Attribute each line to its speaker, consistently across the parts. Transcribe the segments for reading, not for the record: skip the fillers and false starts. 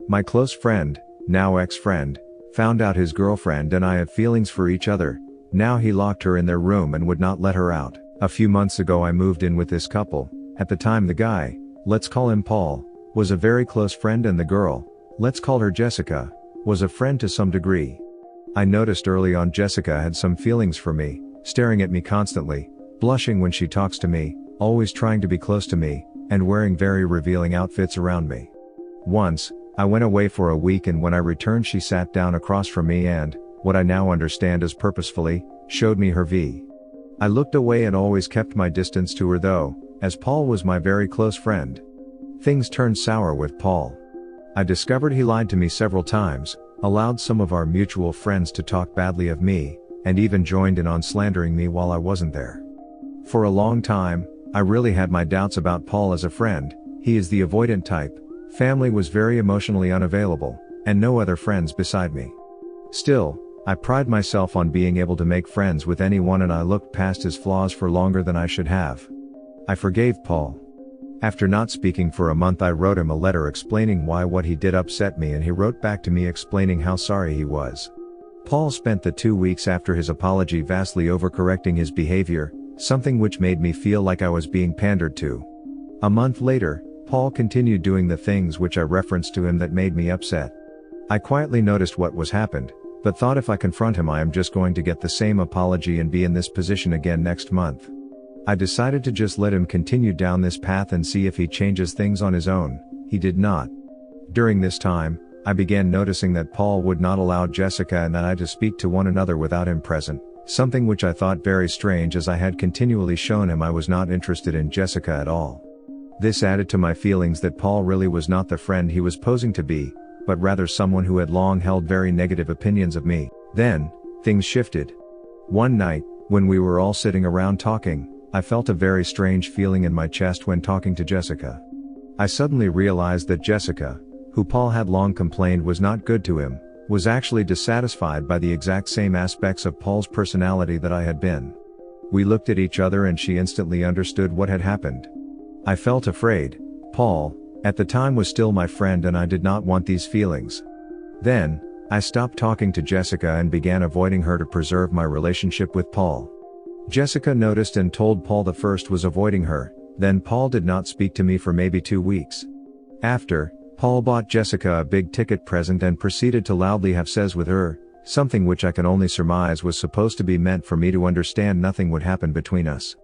Speaker 1: My close friend, now ex-friend, found out his girlfriend and I have feelings for each other. Now he locked her in their room and would not let her out. A few months ago I moved in with this couple. At the time the guy, let's call him Paul, was a very close friend and the girl, let's call her Jessica, was a friend to some degree. I noticed early on Jessica had some feelings for me, staring at me constantly, blushing when she talks to me, always trying to be close to me, and wearing very revealing outfits around me. Once, I went away for a week and when I returned she sat down across from me and, what I now understand as purposefully, showed me her V. I looked away and always kept my distance to her though, as Paul was my very close friend. Things turned sour with Paul. I discovered he lied to me several times, allowed some of our mutual friends to talk badly of me, and even joined in on slandering me while I wasn't there. For a long time, I really had my doubts about Paul as a friend. He is the avoidant type, family was very emotionally unavailable, and no other friends beside me. Still, I pride myself on being able to make friends with anyone and I looked past his flaws for longer than I should have. I forgave Paul. After not speaking for a month I wrote him a letter explaining why what he did upset me and he wrote back to me explaining how sorry he was. Paul spent the 2 weeks after his apology vastly overcorrecting his behavior, something which made me feel like I was being pandered to. A month later, Paul continued doing the things which I referenced to him that made me upset. I quietly noticed what was happened, but thought if I confront him I am just going to get the same apology and be in this position again next month. I decided to just let him continue down this path and see if he changes things on his own. He did not. During this time, I began noticing that Paul would not allow Jessica and I to speak to one another without him present, something which I thought very strange as I had continually shown him I was not interested in Jessica at all. This added to my feelings that Paul really was not the friend he was posing to be, but rather someone who had long held very negative opinions of me. Then, things shifted. One night, when we were all sitting around talking, I felt a very strange feeling in my chest when talking to Jessica. I suddenly realized that Jessica, who Paul had long complained was not good to him, was actually dissatisfied by the exact same aspects of Paul's personality that I had been. We looked at each other and she instantly understood what had happened. I felt afraid. Paul, at the time, was still my friend and I did not want these feelings. Then, I stopped talking to Jessica and began avoiding her to preserve my relationship with Paul. Jessica noticed and told Paul the first was avoiding her, then Paul did not speak to me for maybe 2 weeks. After, Paul bought Jessica a big ticket present and proceeded to loudly have sex with her, something which I can only surmise was supposed to be meant for me to understand nothing would happen between us.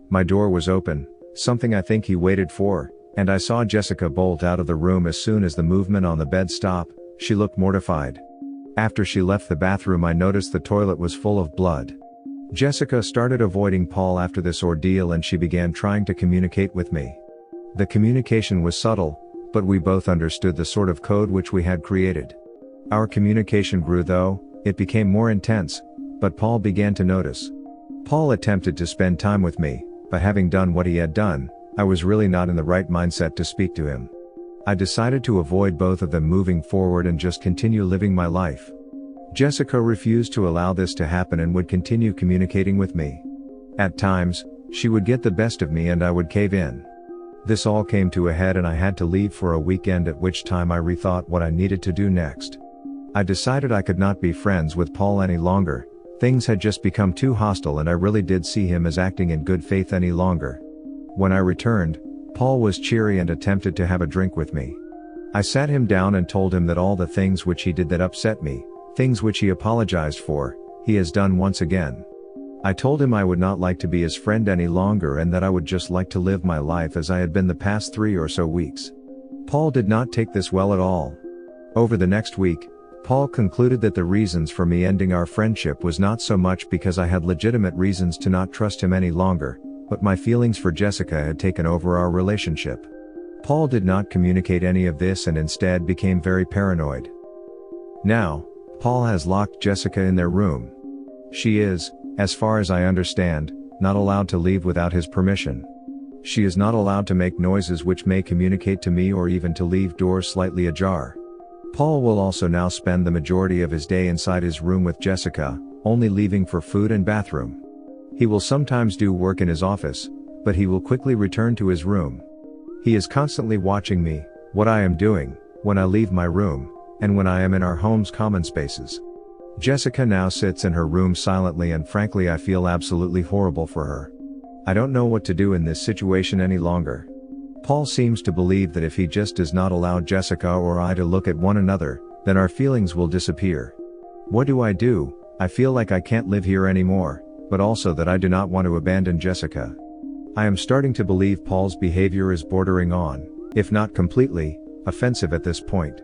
Speaker 1: My door was open, something I think he waited for, and I saw Jessica bolt out of the room as soon as the movement on the bed stopped. She looked mortified. After she left the bathroom I noticed the toilet was full of blood. Jessica started avoiding Paul after this ordeal and she began trying to communicate with me. The communication was subtle, but we both understood the sort of code which we had created. Our communication grew though, it became more intense, but Paul began to notice. Paul attempted to spend time with me, but having done what he had done, I was really not in the right mindset to speak to him. I decided to avoid both of them moving forward and just continue living my life. Jessica refused to allow this to happen and would continue communicating with me. At times, she would get the best of me and I would cave in. This all came to a head and I had to leave for a weekend, at which time I rethought what I needed to do next. I decided I could not be friends with Paul any longer. Things had just become too hostile and I really did see him as acting in good faith any longer. When I returned, Paul was cheery and attempted to have a drink with me. I sat him down and told him that all the things which he did that upset me, things which he apologized for, he has done once again. I told him I would not like to be his friend any longer and that I would just like to live my life as I had been the past 3 or so weeks. Paul did not take this well at all. Over the next week, Paul concluded that the reasons for me ending our friendship was not so much because I had legitimate reasons to not trust him any longer, but my feelings for Jessica had taken over our relationship. Paul did not communicate any of this and instead became very paranoid. Now, Paul has locked Jessica in their room. She is, as far as I understand, not allowed to leave without his permission. She is not allowed to make noises which may communicate to me or even to leave doors slightly ajar. Paul will also now spend the majority of his day inside his room with Jessica, only leaving for food and bathroom. He will sometimes do work in his office, but he will quickly return to his room. He is constantly watching me, what I am doing, when I leave my room, and when I am in our home's common spaces. Jessica now sits in her room silently, and frankly I feel absolutely horrible for her. I don't know what to do in this situation any longer. Paul seems to believe that if he just does not allow Jessica or I to look at one another, then our feelings will disappear. What do? I feel like I can't live here anymore, but also that I do not want to abandon Jessica. I am starting to believe Paul's behavior is bordering on, if not completely, offensive at this point.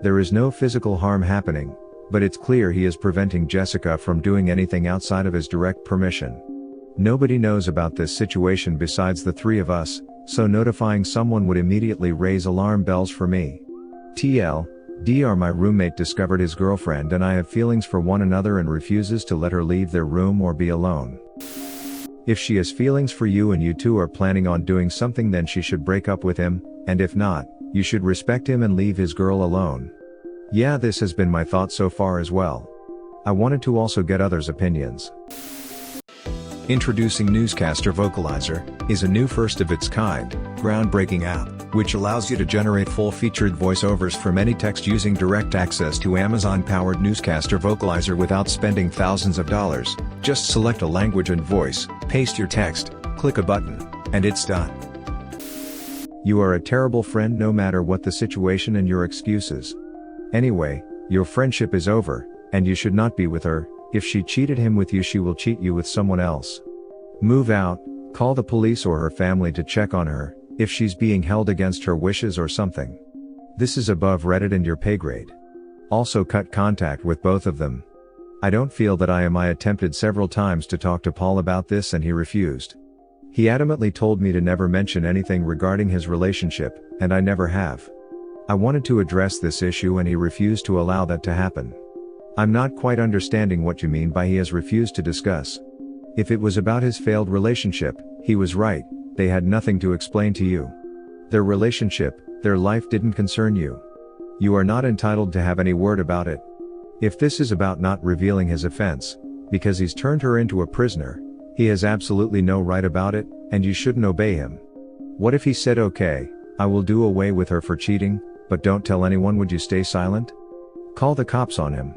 Speaker 1: There is no physical harm happening, but it's clear he is preventing Jessica from doing anything outside of his direct permission. Nobody knows about this situation besides the three of us, so notifying someone would immediately raise alarm bells for me. TLDR, my roommate discovered his girlfriend and I have feelings for one another and refuses to let her leave their room or be alone. If she has feelings for you and you two are planning on doing something, then she should break up with him, and if not, you should respect him and leave his girl alone. Yeah, this has been my thought so far as well. I wanted to also get others' opinions. Introducing Newscaster Vocalizer is a new first-of-its-kind, groundbreaking app, which allows you to generate full-featured voiceovers from any text using direct access to Amazon-powered Newscaster Vocalizer without spending thousands of dollars. Just select a language and voice, paste your text, click a button, and it's done. You are a terrible friend no matter what the situation and your excuses. Anyway, your friendship is over, and you should not be with her. If she cheated him with you, she will cheat you with someone else. Move out, call the police or her family to check on her, if she's being held against her wishes or something. This is above Reddit and your pay grade. Also cut contact with both of them. I don't feel that I attempted several times to talk to Paul about this and he refused. He adamantly told me to never mention anything regarding his relationship, and I never have. I wanted to address this issue and he refused to allow that to happen. I'm not quite understanding what you mean by he has refused to discuss. If it was about his failed relationship, he was right, they had nothing to explain to you. Their relationship, their life didn't concern you. You are not entitled to have any word about it. If this is about not revealing his offense, because he's turned her into a prisoner, he has absolutely no right about it, and you shouldn't obey him. What if he said, okay, I will do away with her for cheating, but don't tell anyone? Would you stay silent? Call the cops on him.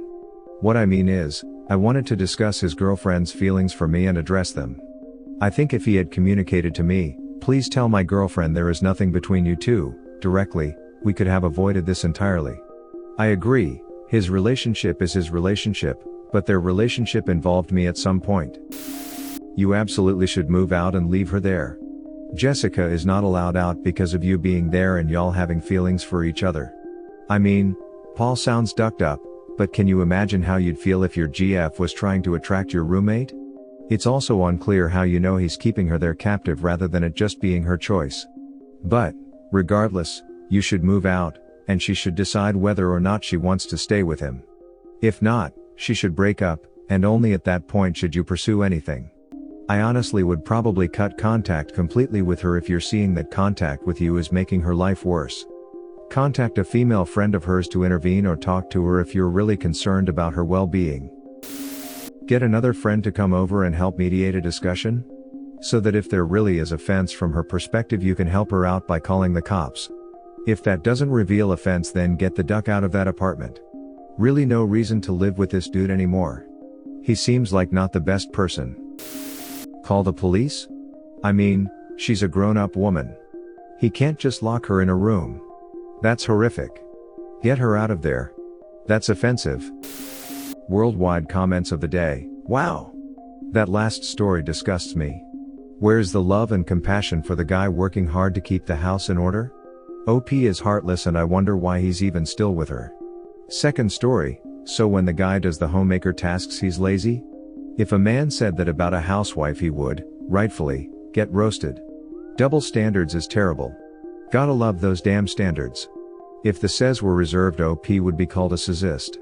Speaker 1: What I mean is, I wanted to discuss his girlfriend's feelings for me and address them. I think if he had communicated to me, please tell my girlfriend there is nothing between you two, directly, we could have avoided this entirely. I agree, his relationship is his relationship, but their relationship involved me at some point. You absolutely should move out and leave her there. Jessica is not allowed out because of you being there and y'all having feelings for each other. I mean, Paul sounds ducked up, but can you imagine how you'd feel if your GF was trying to attract your roommate? It's also unclear how you know he's keeping her there captive rather than it just being her choice. But, regardless, you should move out, and she should decide whether or not she wants to stay with him. If not, she should break up, and only at that point should you pursue anything. I honestly would probably cut contact completely with her if you're seeing that contact with you is making her life worse. Contact a female friend of hers to intervene or talk to her if you're really concerned about her well-being. Get another friend to come over and help mediate a discussion, so that if there really is offense from her perspective you can help her out by calling the cops. If that doesn't reveal offense, then get the duck out of that apartment. Really no reason to live with this dude anymore. He seems like not the best person. Call the police? I mean, she's a grown-up woman. He can't just lock her in a room. That's horrific. Get her out of there. That's offensive. Worldwide comments of the day. Wow. That last story disgusts me. Where's the love and compassion for the guy working hard to keep the house in order? OP is heartless and I wonder why he's even still with her. Second story, so when the guy does the homemaker tasks he's lazy? If a man said that about a housewife he would, rightfully, get roasted. Double standards is terrible. Gotta love those damn standards. If the says were reserved, OP would be called a sexist.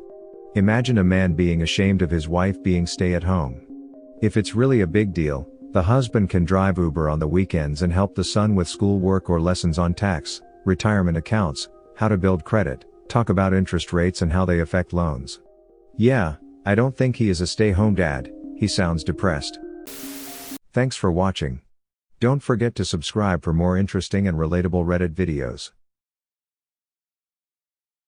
Speaker 1: Imagine a man being ashamed of his wife being stay-at-home. If it's really a big deal, the husband can drive Uber on the weekends and help the son with schoolwork or lessons on tax, retirement accounts, how to build credit, talk about interest rates and how they affect loans. Yeah, I don't think he is a stay-home dad, he sounds depressed. Thanks for watching. Don't forget to subscribe for more interesting and relatable Reddit videos.